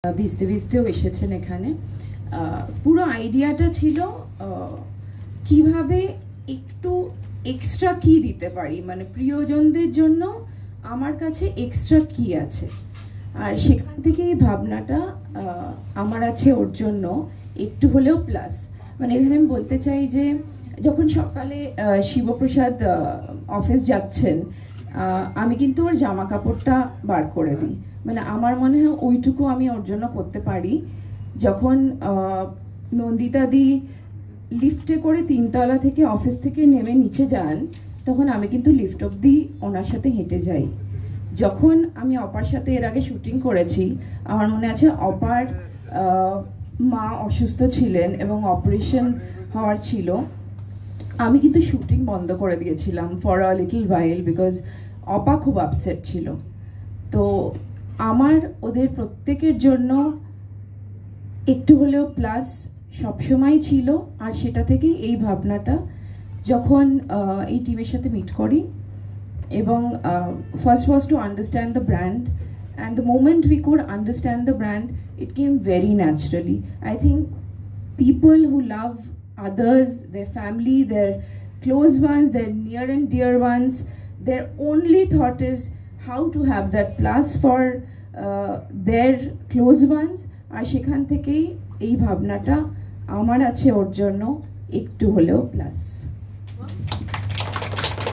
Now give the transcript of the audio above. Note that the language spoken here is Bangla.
ভিজতে ভিজতেও এসেছেন এখানে। পুরো আইডিয়াটা ছিল কিভাবে একটু এক্সট্রা কি দিতে পারি, মানে প্রিয়জনদের জন্য আমার কাছে এক্সট্রা কি আছে, আর সেখান থেকে এই ভাবনাটা আমার আছে ওর জন্য একটু হলেও প্লাস। মানে এখানে আমি বলতে চাই যে যখন সকালে শিবপ্রসাদ অফিস যাচ্ছেন, আমি কিন্তু ওর জামা কাপড়টা বার করে দিই। মানে আমার মনে হয় ওইটুকু আমি ওর জন্য করতে পারি। যখন নন্দিতাদি লিফটে করে 3 তলা থেকে অফিস থেকে নেমে নিচে যান, তখন আমি কিন্তু লিফট অবধি ওনার সাথে হেঁটে যাই। যখন আমি অপার সাথে এর আগে শুটিং করেছি, আমার মনে আছে অপার মা অসুস্থ ছিলেন এবং অপারেশন হওয়ার ছিল, আমি কিন্তু শুটিং বন্ধ করে দিয়েছিলাম for a little while, because অপা খুব আপসেট ছিল। তো আমার ওদের প্রত্যেকের জন্য একটু হলেও প্লাস সবসময় ছিল, আর সেটা থেকেই এই ভাবনাটা যখন এই টিমের সাথে মিট করি এবং first to understand the brand, and the moment we could understand the brand, it came very naturally. I think people who love others, their family, their close ones, their near and dear ones, their only thought is how to have that plus for their close ones. আর সেখান থেকেই এই ভাবনাটা আমার আছে ওর জন্য একটু হলেও প্লাস।